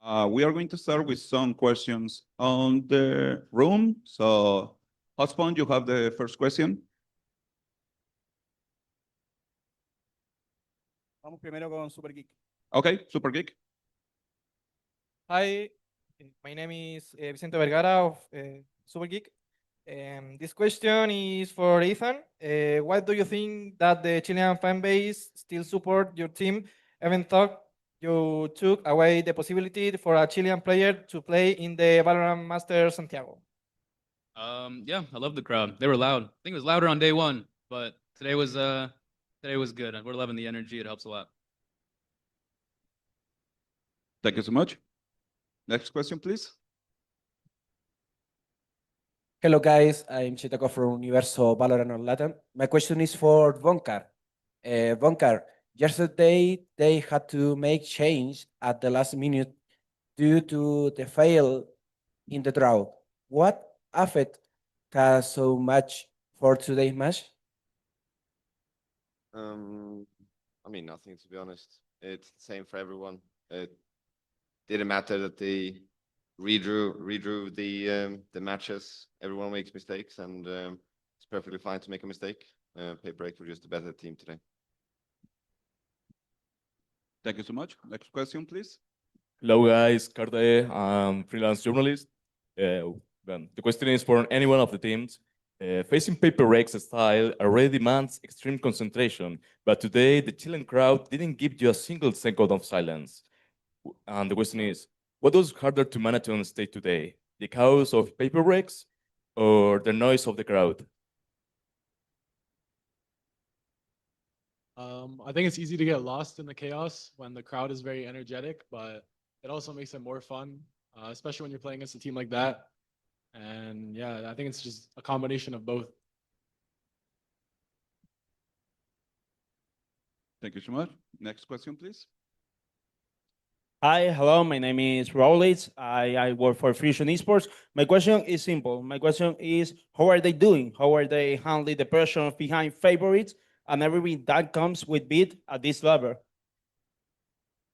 We are going to start with some questions on the room. So, Hotspot, you have the first question. Vamos primero con Super Geek. Okay, Super Geek. Hi, my name is Vicente Vergara of Super Geek. This question is for Ethan. Why do you think that the Chilean fan base still support your team, even though you took away the possibility for a Chilean player to play in the VALORANT Masters Santiago? Yeah, I love the crowd. They were loud. I think it was louder on day one, but today was good. We're loving the energy. It helps a lot. Thank you so much. Next question, please. Hello guys, I'm Chitako from Universo Valorant on Latin. My question is for Vonkar. Vonkar, yesterday they had to make change at the last minute due to the fail in the draw. What affect us so much for today's match? I mean, nothing, to be honest. It's the same for everyone. It didn't matter that they redrew the matches. Everyone makes mistakes, and it's perfectly fine to make a mistake. PRX were just a better team today. Thank you so much. Next question, please. Hello guys, Carte, I'm freelance journalist. The question is for any one of the teams. Facing PRX style already demands extreme concentration, but today the Chilean crowd didn't give you a single second of silence. And the question is, what was harder to manage on stage today? The chaos of PRX or the noise of the crowd? I think it's easy to get lost in the chaos when the crowd is very energetic, but it also makes it more fun, especially when you're playing against a team like that. And yeah, I think it's just a combination of both. Thank you so much. Next question, please. Hi, hello, my name is Rowlitz. I work for Fusion Esports. My question is simple. My question is, how are they doing? How are they handling the pressure behind favorites and everything that comes with bid at this level?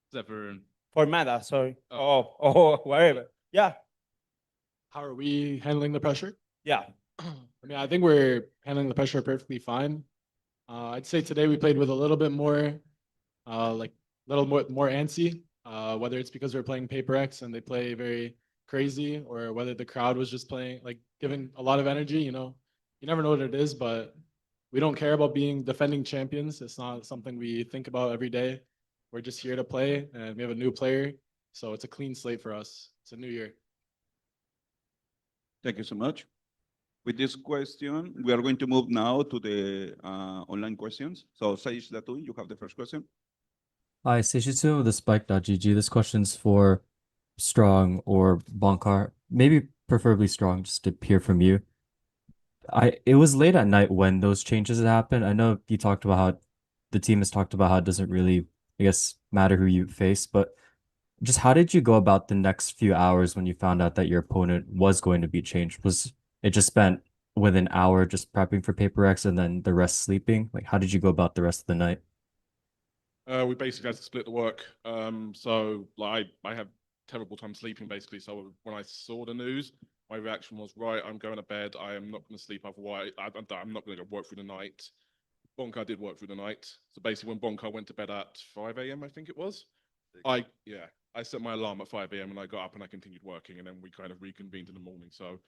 Except for meta, sorry. Oh, whatever. Yeah. How are we handling the pressure? Yeah. I mean, I think we're handling the pressure perfectly fine. I'd say today we played with a little bit more, more antsy. Whether it's because we're playing PRX and they play very crazy, or whether the crowd was just playing, giving a lot of energy, you never know what it is, but we don't care about being defending champions. It's not something we think about every day. We're just here to play, and we have a new player, so it's a clean slate for us. It's a new year. Thank you so much. With this question, we are going to move now to the online questions. So, Sage Latu, you have the first question. Hi, Seishitsu of the Spike.gg. This question's for Strong or Bonkar. Maybe preferably Strong, just to hear from you. It was late at night when those changes had happened. I know you talked about how the team has talked about how it doesn't really, I guess, matter who you face, but just how did you go about the next few hours when you found out that your opponent was going to be changed? Was it just spent with an hour just prepping for PRX and then the rest sleeping? Like, how did you go about the rest of the night? We basically had to split the work. So like I have terrible time sleeping basically. So when I saw the news, my reaction was, right, I'm going to bed. I am not going to sleep otherwise. I'm not going to work through the night. Bonkar did work through the night. So basically when Bonkar went to bed at 5 a.m., I think it was, I set my alarm at 5 a.m. and I got up and I continued working, and then we kind of reconvened in the morning. So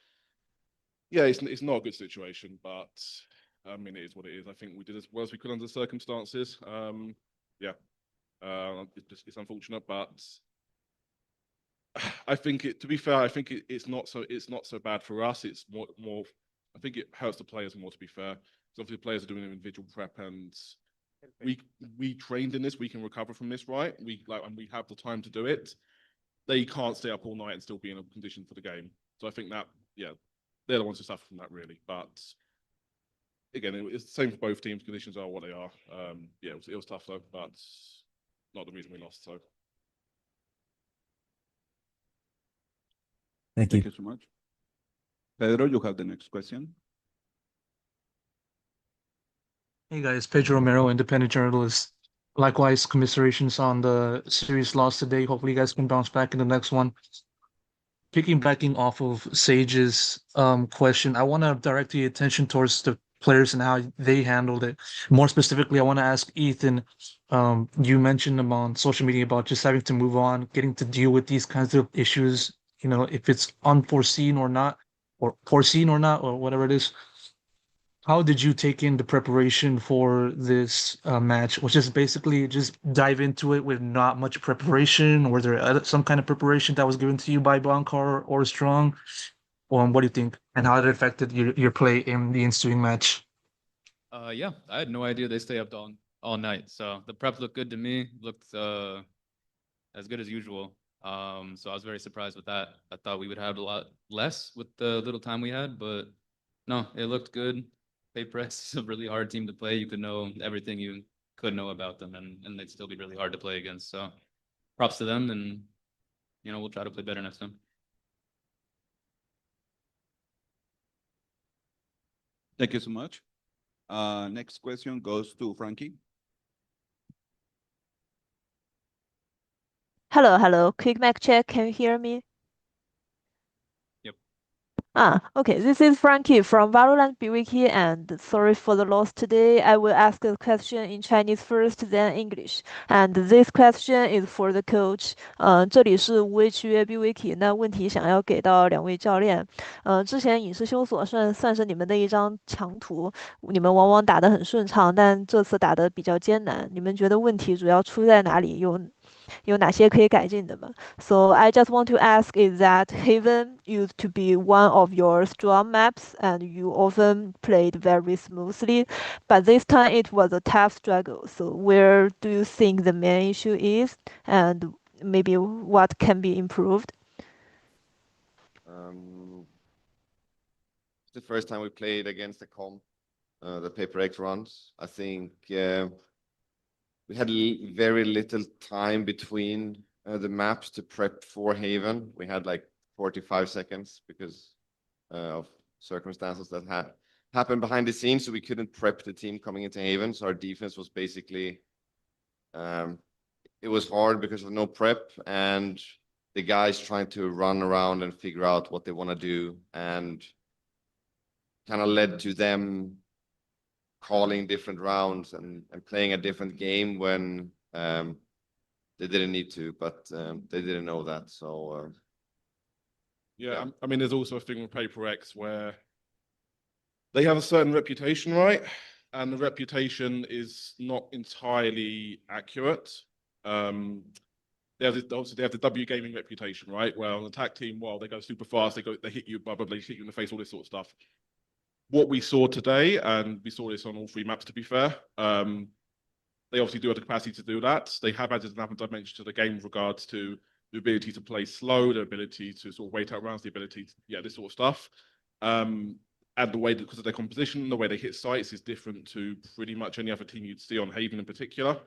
yeah, it's not a good situation, but I mean, it is what it is. I think we did as well as we could under the circumstances. It's unfortunate, but I think to be fair, I think it's not so bad for us. It's more I think it hurts the players more, to be fair. Because obviously the players are doing individual prep, and we trained in this, we can recover from this, right? And we have the time to do it. They can't stay up all night and still be in a condition for the game. So I think that, they're the ones who suffer from that, really. But again, it's the same for both teams. Conditions are what they are. It was tough though, but not the reason we lost. So Thank you. Thank you so much. Pedro, you have the next question. Hey guys, Pedro Romero, independent journalist. Likewise, commiserations on the series loss today. Hopefully you guys can bounce back in the next one. Piggybacking off of Sage's question, I want to direct your attention towards the players and how they handled it. More specifically, I want to ask Ethan, you mentioned them on social media about just having to move on, getting to deal with these kinds of issues, you know, if it's unforeseen or not, or foreseen or not, or whatever it is. How did you take in the preparation for this match, which is basically just dive into it with not much preparation? Or there some kind of preparation that was given to you by Blancar or Strong? What do you think? And how it affected your play in the ensuing match? Yeah, I had no idea they stay up all night. So the prep looked good to me. Looked as good as usual. So I was very surprised with that. I thought we would have a lot less with the little time we had, but no, it looked good. PRX is a really hard team to play. You could know everything you could know about them, and they'd still be really hard to play against. So props to them, and you know, we'll try to play better next time. Thank you so much. Next question goes to Frankie. Hello. Quick mic check. Can you hear me? Yep. Okay. This is Frankie from VALORANT Wiki, and sorry for the loss today. I will ask a question in Chinese first, then English. And this question is for the coach. 这里是无畏契约 Wiki。那问题想要给到两位教练。之前影视修所算是你们的一张强图，你们往往打得很顺畅，但这次打得比较艰难。你们觉得问题主要出在哪里？有哪些可以改进的吗？ So I just want to ask is that Haven used to be one of your strong maps and you often played very smoothly, but this time it was a tough struggle. So where do you think the main issue is, and maybe what can be improved? It's the first time we played against the comp, the PRX runs. I think we had very little time between the maps to prep for Haven. We had like 45 seconds because of circumstances that happened behind the scenes, so we couldn't prep the team coming into Haven. So our defense was basically, it was hard because of no prep and the guys trying to run around and figure out what they want to do, and kind of led to them calling different rounds and playing a different game when they didn't need to, but they didn't know that. So yeah, I mean, there's also a thing with PRX where they have a certain reputation, right? And the reputation is not entirely accurate. They have the W gaming reputation, right? Well, an attack team, well, they go super fast, they hit you, blah blah blah, hit you in the face, all this sort of stuff. What we saw today, and we saw this on all three maps to be fair, they obviously do have the capacity to do that. They have added another dimension to the game with regards to the ability to play slow, the ability to sort of wait out rounds, the ability to, yeah, this sort of stuff. And the way, because of their composition, the way they hit sites is different to pretty much any other team you'd see on Haven in particular.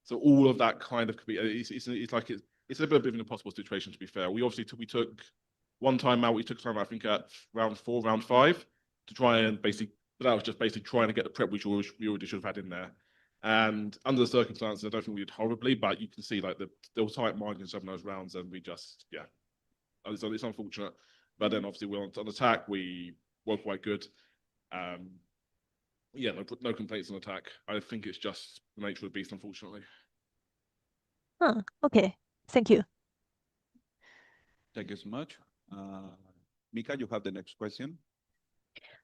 So all of that kind of could be, it's a bit of an impossible situation to be fair. We obviously we took one time out, I think at round 4, round 5, to try and basically, but that was just basically trying to get the prep which we already should have had in there. And under the circumstances, I don't think we did horribly, but you can see like there were tight margins of those rounds, and we just, yeah, it's unfortunate. But then obviously we're on attack, we were quite good. Yeah, no complaints on attack. I think it's just the nature of the beast, unfortunately. Okay, thank you. Thank you so much. Mika, you have the next question.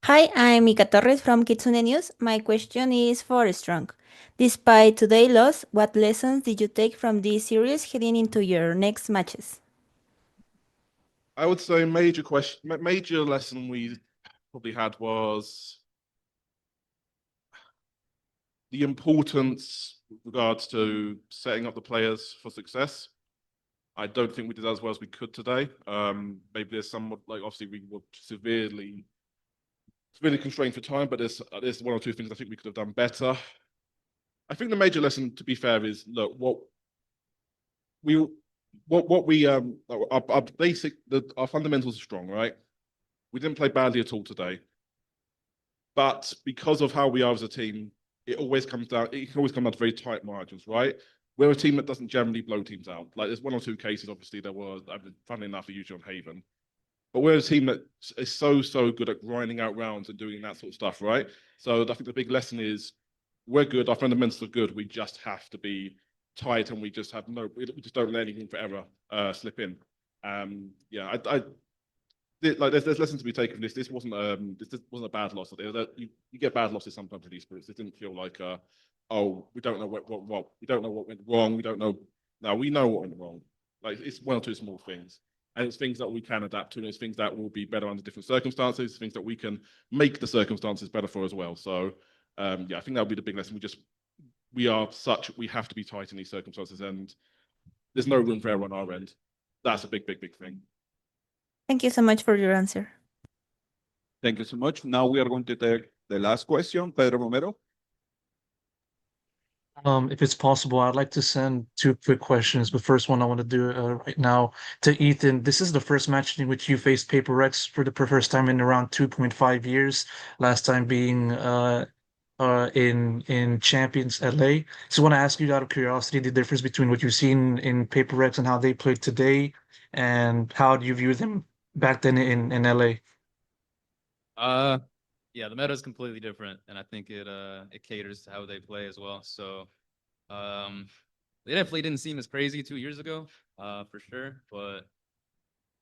Hi, I'm Mika Torres from Kitsune News. My question is for Strong. Despite today's loss, what lessons did you take from this series heading into your next matches? I would say major lesson we probably had was the importance with regards to setting up the players for success. I don't think we did as well as we could today. Maybe there's somewhat, like, obviously we were severely constrained for time, but there's one or two things I think we could have done better. I think the major lesson, to be fair, is look, our fundamentals are strong, right? We didn't play badly at all today, but because of how we are as a team, it always comes down, it can always come down to very tight margins, right? We're a team that doesn't generally blow teams out. Like there's one or two cases, obviously there was, funnily enough, usually on Haven. But we're a team that is so good at grinding out rounds and doing that sort of stuff, right? So I think the big lesson is we're good, our fundamentals are good, we just have to be tight and we just don't let anything forever slip in. Yeah, like there's lessons to be taken from this. This wasn't a bad loss. You get bad losses sometimes in esports. It didn't feel like oh, we don't know what we don't know what went wrong. We don't know. No, we know what went wrong. Like it's one or two small things. And it's things that we can adapt to, and it's things that will be better under different circumstances, things that we can make the circumstances better for as well. So yeah, I think that'll be the big lesson. We have to be tight in these circumstances, and there's no room for error on our end. That's a big thing. Thank you so much for your answer. Thank you so much. Now we are going to take the last question, Pedro Romero. If it's possible, I'd like to send two quick questions. The first one I want to do right now to Ethan. This is the first match in which you faced PRX for the first time in around 2.5 years. Last time being in Champions LA. So I want to ask you out of curiosity the difference between what you've seen in PRX and how they played today, and how do you view them back then in LA? Yeah, the meta is completely different, and I think it caters to how they play as well. So they definitely didn't seem as crazy 2 years ago, for sure. But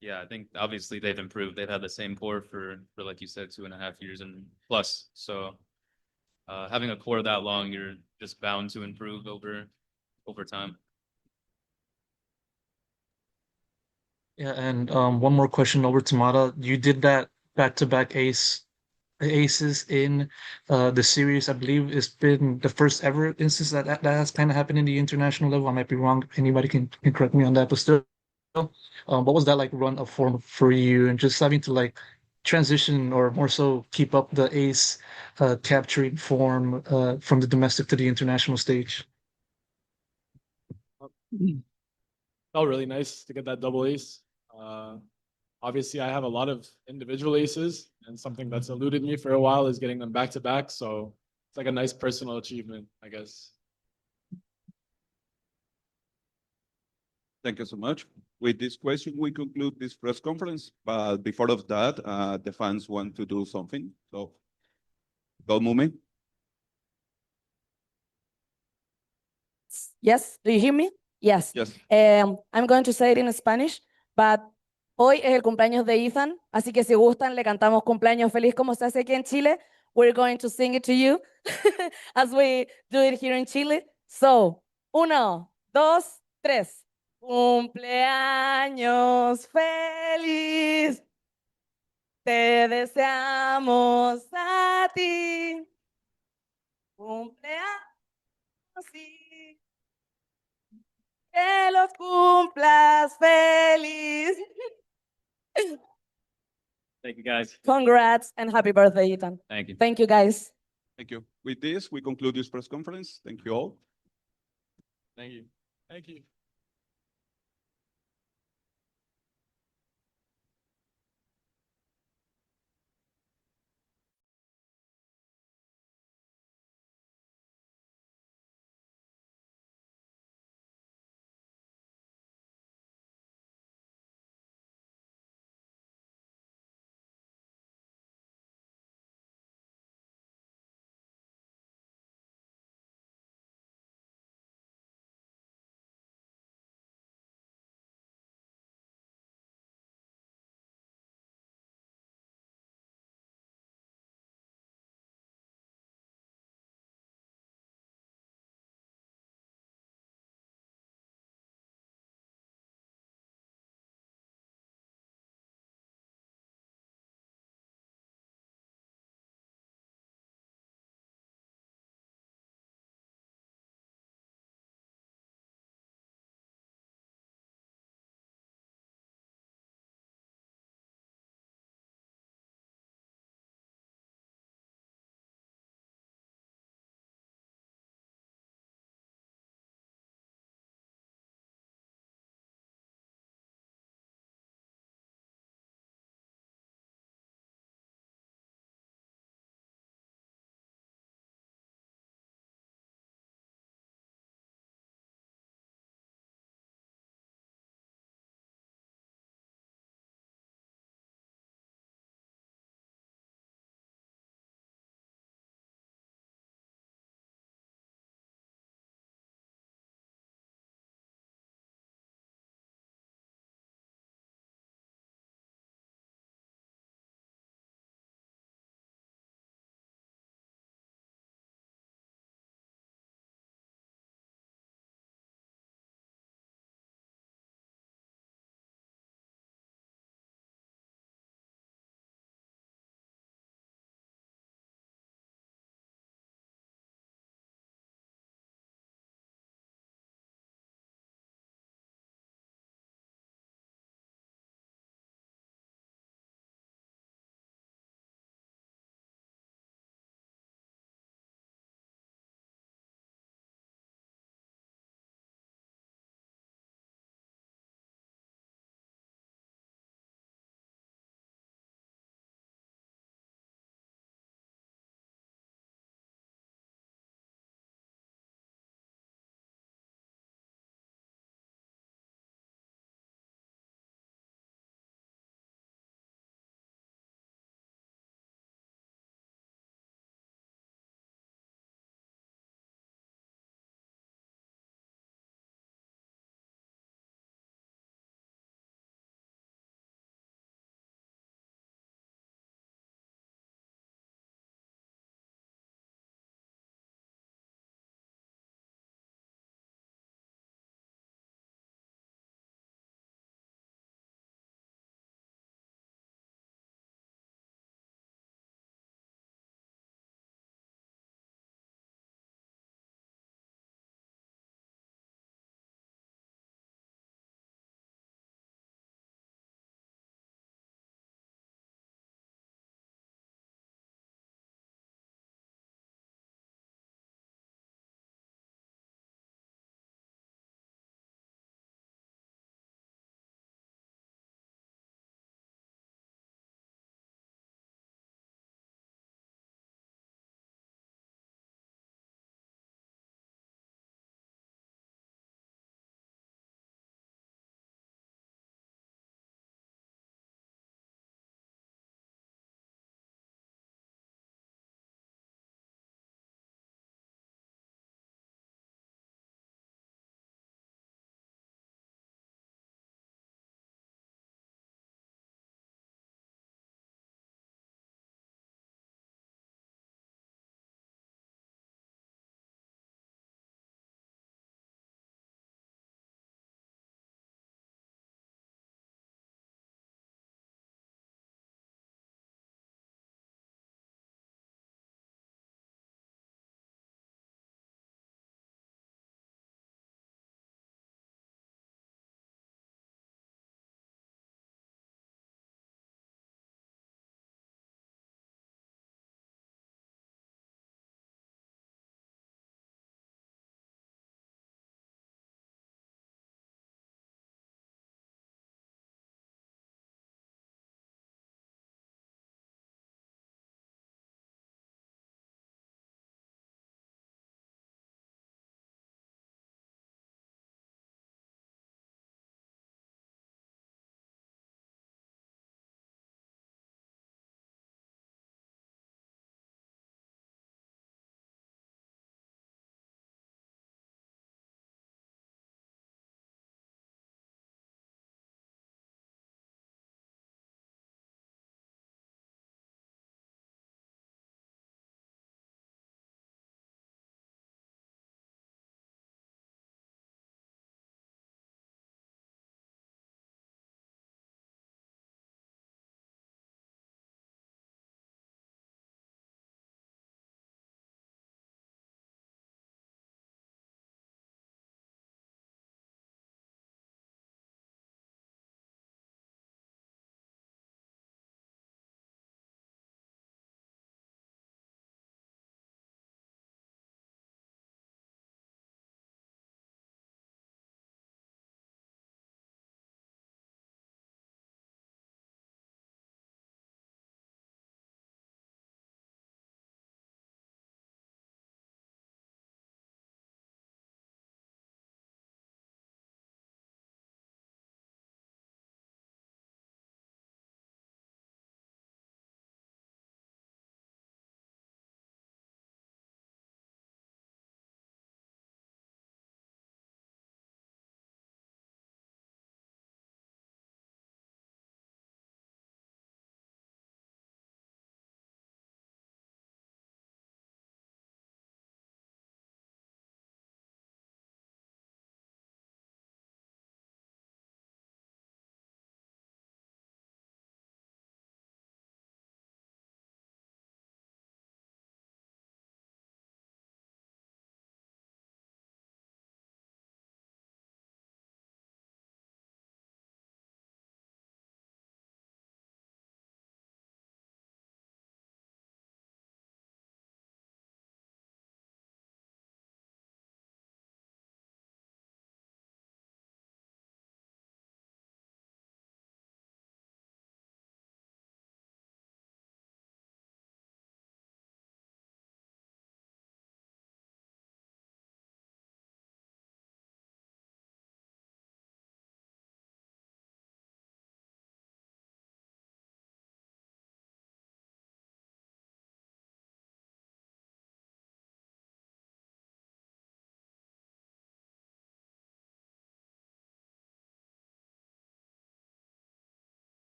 yeah, I think obviously they've improved. They've had the same core for like you said, 2.5 years and plus. So having a core that long, you're just bound to improve over time. Yeah, and one more question over to Mata. You did that back-to-back aces in the series. I believe it's been the first ever instance that has kind of happened in the international level. I might be wrong. Anybody can correct me on that, but still, what was that like run of form for you, and just having to like transition or more so keep up the ace capturing form from the domestic to the international stage? Felt really nice to get that double ace. Obviously, I have a lot of individual aces, and something that's eluded me for a while is getting them back to back. So it's like a nice personal achievement, I guess. Thank you so much. With this question, we conclude this press conference. But before of that, the fans want to do something. So go, Mumi. Yes, do you hear me? Yes. Yes. I'm going to say it in Spanish, but hoy es el cumpleaños de Ethan, así que si gustan le cantamos cumpleaños feliz como se hace aquí en Chile. We're going to sing it to you as we do it here in Chile. So, 1, 2, 3. Cumpleaños feliz. Te deseamos a ti. Cumpleaños sí. Que los cumplas feliz. Thank you, guys. Congrats and happy birthday, Ethan. Thank you. Thank you, guys. Thank you. With this, we conclude this press conference. Thank you all. Thank you. Thank you.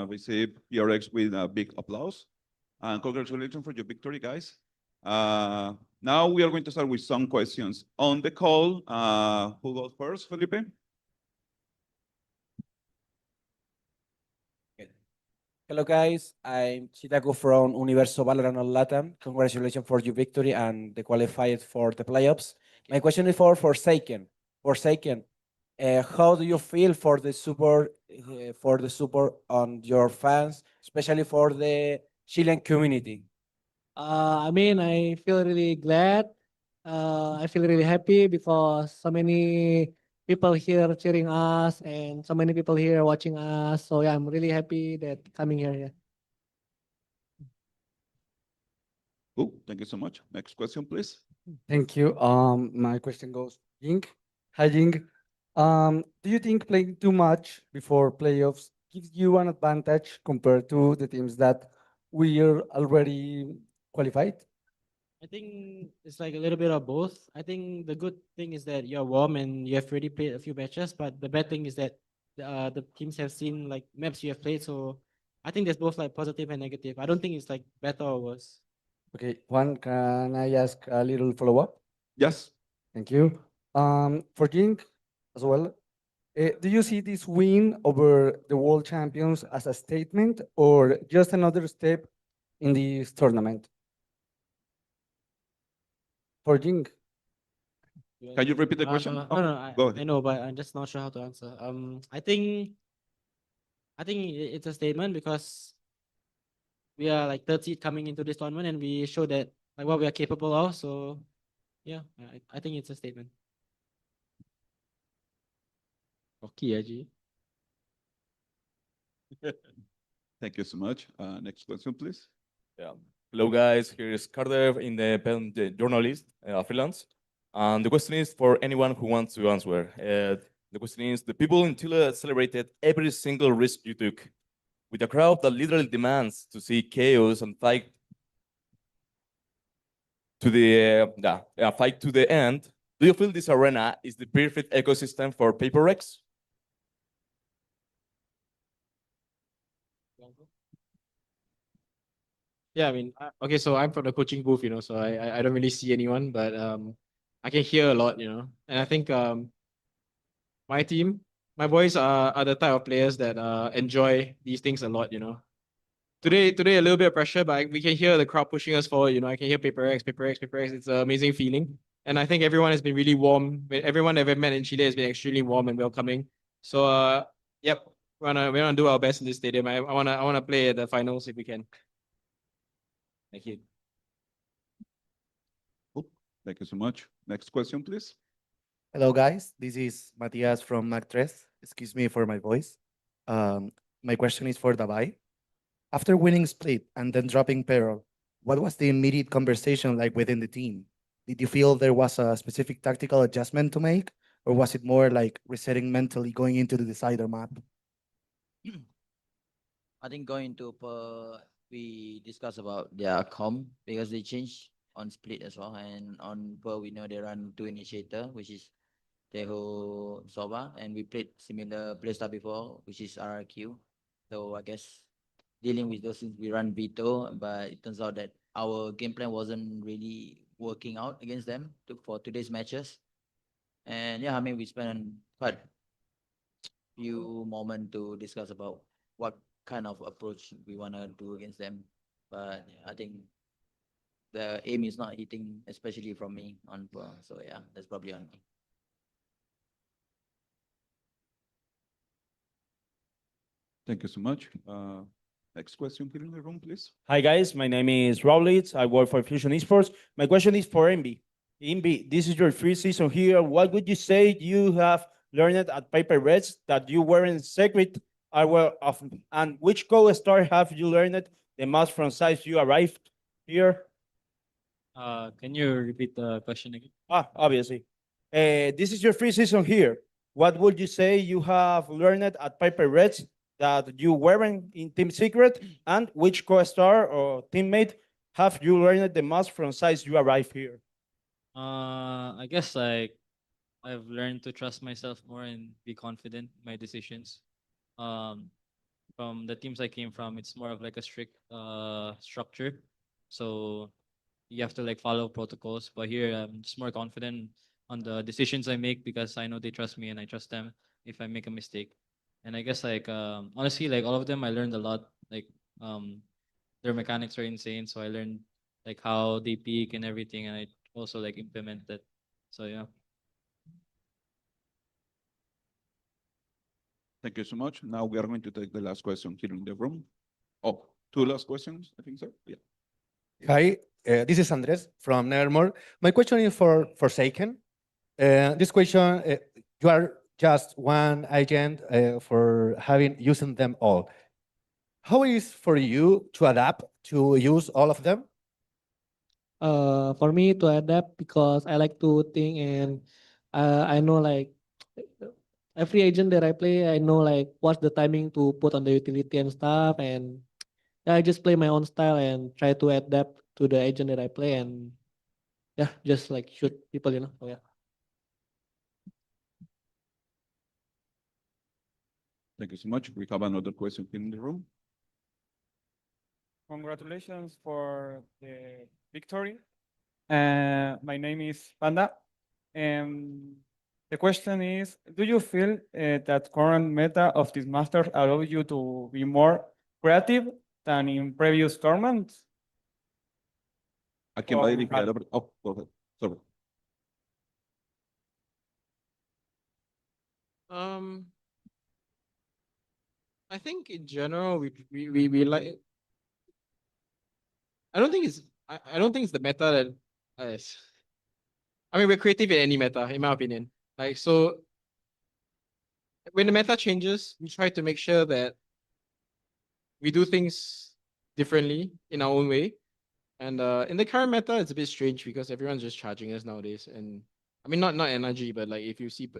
receive PRX with a big applause. And congratulations for your victory, guys. Now we are going to start with some questions on the call. Who goes first, Felipe? Hello guys, I'm Chitaku from Universo Valorant Latam. Congratulations for your victory and the qualified for the playoffs. My question is for Forsaken. Forsaken, how do you feel for the support on your fans, especially for the Chilean community? I mean, I feel really glad. I feel really happy because so many people here cheering us and so many people here watching us. So yeah, I'm really happy that coming here. Yeah. Cool. Thank you so much. Next question, please. Thank you. My question goes, Ying. Hi, Ying. Do you think playing too much before playoffs gives you an advantage compared to the teams that we are already qualified? I think it's like a little bit of both. I think the good thing is that you're warm and you have already played a few matches, but the bad thing is that the teams have seen like maps you have played. So I think there's both like positive and negative. I don't think it's like better or worse. Okay, Juan, can I ask a little follow-up? Yes. Thank you. For Ying as well, do you see this win over the world champions as a statement or just another step in this tournament? For Ying. Can you repeat the question? No, Oh, no, go I ahead. know, but I'm just not sure how to answer. I think it's a statement because we are like 30 coming into this tournament and we show that like what we are capable of. So yeah, I think it's a statement. Okay, Aji. Thank you so much. Next question, please. Yeah. Hello, guys. Here is Carter, independent journalist, freelance. And the question is for anyone who wants to answer. The question is, the people in Chile celebrated every single risk you took. With a crowd that literally demands to see chaos and fight to the end, do you feel this arena is the perfect ecosystem for PaperX? Yeah, I mean, okay, so I'm from the coaching booth, so I don't really see anyone, but I can hear a lot, and I think my team, my boys are the type of players that enjoy these things a lot, Today a little bit of pressure, but we can hear the crowd pushing us forward, I can hear PaperX. It's an amazing feeling, and I think everyone has been really warm. Everyone I've ever met in Chile has been extremely warm and welcoming. So yep, we're gonna do our best in this stadium. I wanna play at the finals if we can. Thank you. Cool. Thank you so much. Next question, please. Hello, guys. This is Matias from Mac3. Excuse me for my voice. My question is for Davai. After winning Split and then dropping Peril, what was the immediate conversation like within the team? Did you feel there was a specific tactical adjustment to make, or was it more like resetting mentally going into the decider map? I think going to we discussed about their com because they changed on Split as well, and on Per we know they run two initiator, which is Teho Soba, and we played similar playstyle before, which is RRQ. So I guess dealing with those things, we run Veto, but it turns out that our game plan wasn't really working out against them for today's matches. And yeah, I mean, we spent quite few moments to discuss about what kind of approach we want to do against them. But yeah, I think the aim is not hitting, especially from me on Per. So yeah, that's probably on me. Thank you so much. Next question here in the room, please. Hi guys, my name is Rowlitz. I work for Fusion Esports. My question is for Envy. Envy, this is your first season here. What would you say you have learned at PaperX that you weren't secret aware of? And which co-star have you learned the most from since you arrived here? Can you repeat the question again? Obviously. This is your first season here. What would you say you have learned at PaperX that you weren't in Team Secret, and which co-star or teammate have you learned the most from since you arrived here? I guess like I've learned to trust myself more and be confident in my decisions. from the teams I came from, it's more of like a strict structure. So you have to like follow protocols. But here I'm just more confident on the decisions I make because I know they trust me and I trust them if I make a mistake. And I guess like honestly, like all of them I learned a lot. Like their mechanics are insane. So I learned like how they peak and everything, and I also like implement that. So yeah. Thank you so much. Now we are going to take the last question here in the room. Oh, two last questions, I think so. Yeah. Hi, this is Andres from Nevermore. My question is for Forsaken. This question, you are just one agent for using them all. How is for you to adapt to use all of them? For me to adapt because I like to think and I know like every agent that I play, I know like what's the timing to put on the utility and stuff, and yeah, I just play my own style and try to adapt to the agent that I play, and yeah, just like shoot people, you know. So yeah. Thank you so much. We have another question here in the room. Congratulations for the victory. My name is Panda. The question is, do you feel that current meta of this Masters allow you to be more creative than in previous tournaments? ¿A quién va dirigida la pregunta? Oh, go ahead. Sorry. I think in general we like. I don't think it's the meta that is. I mean, we're creative in any meta, in my opinion. Like so, when the meta changes, we try to make sure that we do things differently in our own way. And in the current meta, it's a bit strange because everyone's just charging us nowadays. And I mean, not NRG, but like if you see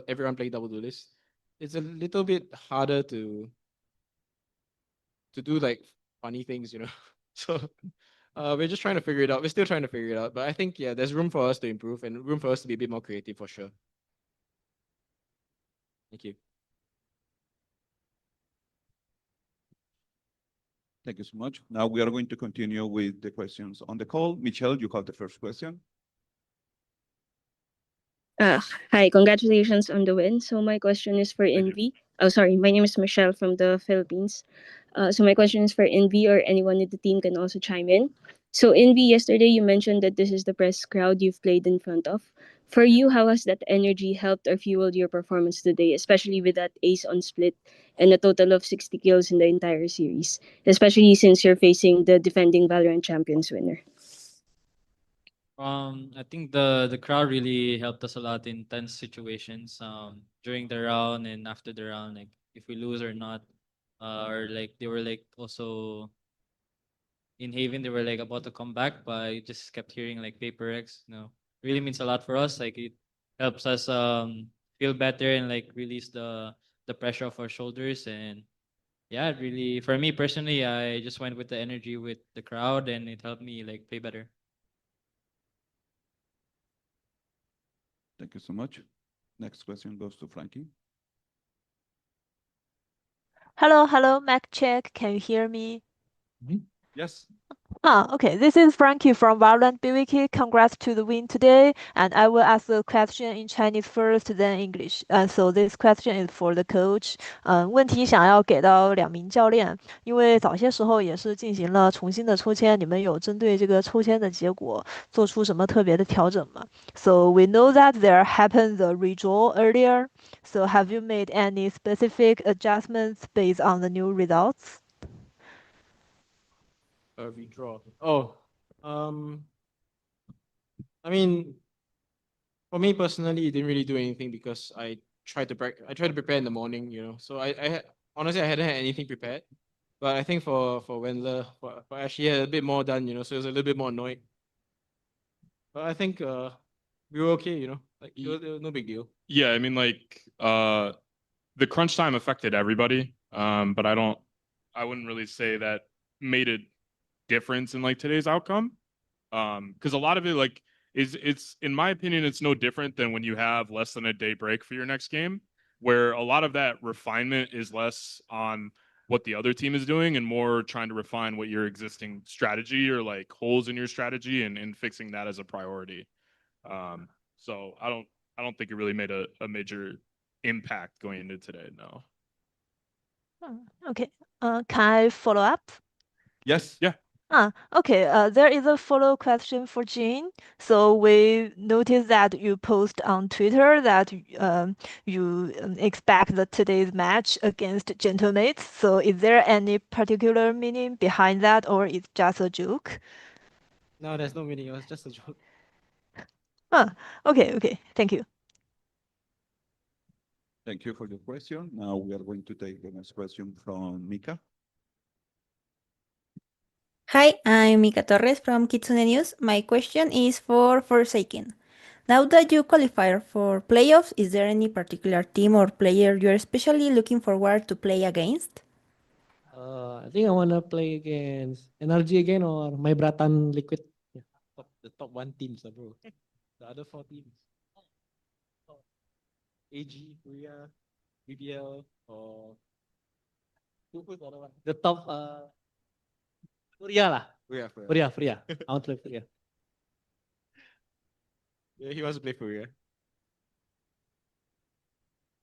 everyone playing double duelist, it's a little bit harder to do like funny things, you know. So we're just trying to figure it out. We're still trying to figure it out. But I think yeah, there's room for us to improve and room for us to be a bit more creative for sure. Thank you. Thank you so much. Now we are going to continue with the questions on the call. Michelle, you have the first question. Hi, congratulations on the win. So my question is for Envy. Oh, sorry, my name is Michelle from the Philippines. So my question is for Envy, or anyone in the team can also chime in. So Envy, yesterday you mentioned that this is the best crowd you've played in front of. For you, how has that energy helped or fueled your performance today, especially with that ace on split and a total of 60 kills in the entire series, especially since you're facing the defending Valorant Champions winner? I think the crowd really helped us a lot in tense situations. During the round and after the round, like if we lose or not, or like they were like also in Haven, they were like about to come back, but I just kept hearing like Paper X. You know, really means a lot for us. Like it helps us feel better and like release the pressure off our shoulders. And yeah, it really for me personally, I just went with the energy with the crowd, and it helped me like play better. Thank you so much. Next question goes to Frankie. Hello, Mac check. Can you hear me? Yes. Okay. This is Frankie from VALORANT BWK. Congrats to the win today. And I will ask the question in Chinese first, then English. So this question is for the coach. 问题想要给到2名教练，因为早些时候也是进行了重新的抽签，你们有针对这个抽签的结果做出什么特别的调整吗？ So we know that there happened the redraw earlier. So have you made any specific adjustments based on the new results? Redraw. Oh, I mean, for me personally, it didn't really do anything because I tried to prepare in the morning, you know. So honestly I hadn't had anything prepared, but I think for Wendler, for Ashley, had a bit more done, you know. So it was a little bit more annoyed. But I think we were okay, you know. Like it was no big deal. Yeah, I mean, like the crunch time affected everybody, but I wouldn't really say that made a difference in like today's outcome, because a lot of it like it's in my opinion it's no different than when you have less than a day break for your next game, where a lot of that refinement is less on what the other team is doing and more trying to refine what your existing strategy or like holes in your strategy and fixing that as a priority. So I don't think it really made a major impact going into today. No. Okay. Can I follow up? Yes. Yeah. Okay. There is a follow question for Jean. So we noticed that you post on Twitter that you expect that today's match against Gentlemates. So is there any particular meaning behind that, or it's just a joke? No, there's no meaning. It was just a joke. Okay. Okay. Thank you. Thank you for your question. Now we are going to take the next question from Mika. Hi, I'm Mika Torres from Kitsune News. My question is for Forsaken. Now that you qualify for playoffs, is there any particular team or player you're especially looking forward to play against? I think I wanna play against NRG again or my Bratan Liquid. Yeah, the top one teams, bro. The other four teams. AG, Korea, BBL, or who's the other one? The top Korea lah. Korea. I want to play Korea. Yeah, he wants to play Korea.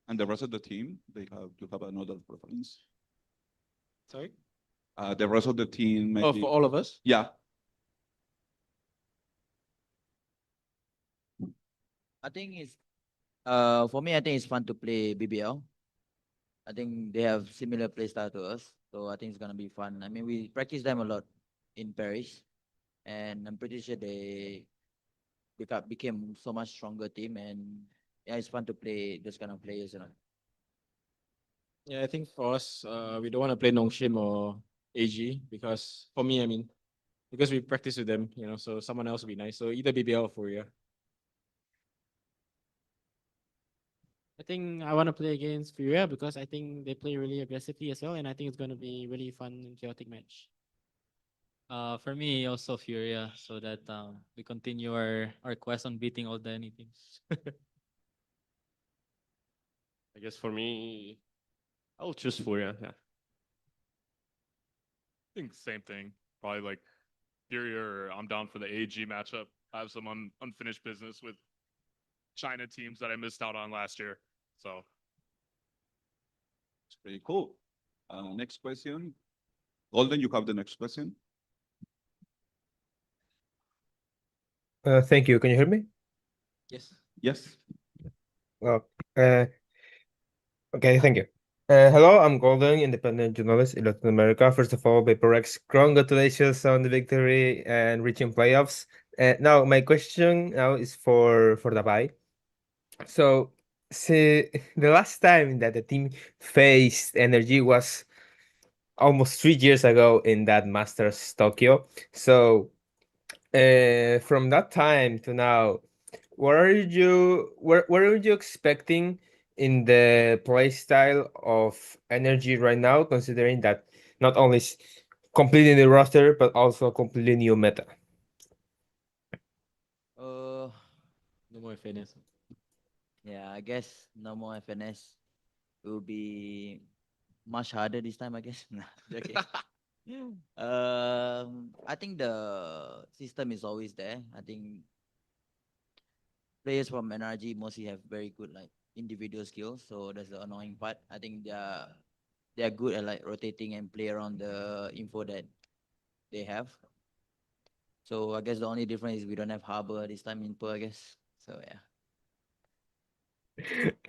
And the rest of the team, they have another preference. Sorry? The rest of the team maybe. Oh, for all of us? Yeah. I think it's for me, I think it's fun to play BBL. I think they have similar play style to us, so I think it's gonna be fun. I mean, we practice them a lot in Paris, and I'm pretty sure they became so much stronger team, and yeah, it's fun to play those kind of players, you know. Yeah, I think for us, we don't want to play Nongshim or AG because for me, I mean, because we practice with them, you know, so someone else would be nice. So either BBL or Fourier. I think I want to play against Furia because I think they play really aggressively as well, and I think it's going to be really fun and chaotic match. For me, also Furia, so that we continue our quest on beating all the any teams. I guess for me, I'll choose Furia. Yeah. I think same thing. Probably like Fury or I'm down for the AG matchup. I have some unfinished business with China teams that I missed out on last year. So it's pretty cool. Next question. Golden, you have the next question. Thank you. Can you hear me? Yes. Yes. Well, okay, thank you. Hello, I'm Golden, independent journalist in Latin America. First of all, PRX, congratulations on the victory and reaching playoffs. Now, my question now is for Dabai. So, see, the last time that the team faced NRG was almost 3 years ago in that Masters Tokyo. So, from that time to now, what are you expecting in the play style of NRG right now, considering that not only is completely new roster but also completely new meta? No more FNS. Yeah, I guess no more FNS. It will be much harder this time, I guess. Nah, joking. I think the system is always there. I think players from NRG mostly have very good like individual skills, so that's the annoying part. I think they are good at like rotating and play around the info that they have. So I guess the only difference is we don't have Harbor this time in Perth, I guess. So yeah.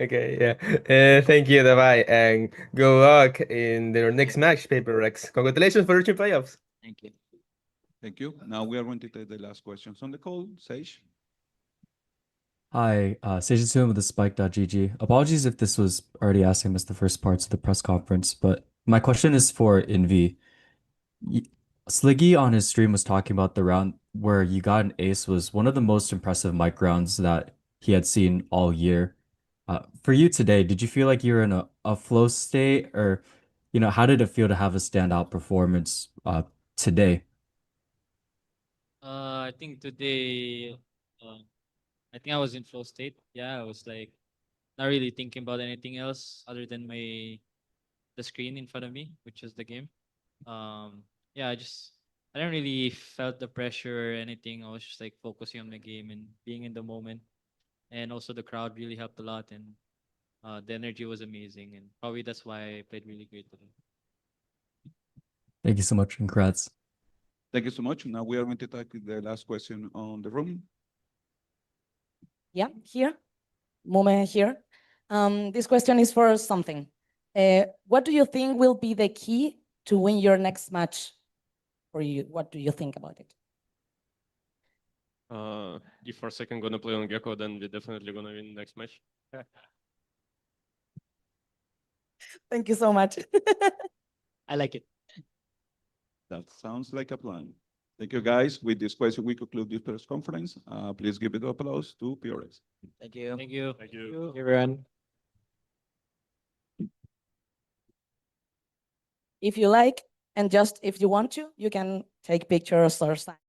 Okay, yeah. Thank you, Dabai, and good luck in their next match, PRX. Congratulations for reaching playoffs. Thank you. Thank you. Now we are going to take the last questions on the call. Sage. Hi, Sage with the Spike.gg. Apologies if this was already asked. I missed the first parts of the press conference, but my question is for Invi. Sliggy on his stream was talking about the round where you got an ace was one of the most impressive mic rounds that he had seen all year. For you today, did you feel like you were in a flow state, or how did it feel to have a standout performance today? I think today, I think I was in flow state. Yeah, I was like not really thinking about anything else other than my the screen in front of me, which is the game. Yeah, I didn't really felt the pressure or anything. I was just like focusing on the game and being in the moment. And also the crowd really helped a lot, and the energy was amazing, and probably that's why I played really great today. Thank you so much. Congrats. Thank you so much. Now we are going to take the last question on the room. Yeah, here. Moment here. This question is for something. What do you think will be the key to win your next match for you? What do you think about it? If our second gonna play on Gecko, then we're definitely gonna win next match. Thank you so much. I like it. That sounds like a plan. Thank you, guys. With this question, we conclude this press conference. Please give it applause to PRX. Thank you. Thank you. Thank you. Everyone. If you like, and just if you want to, you can take pictures or sign.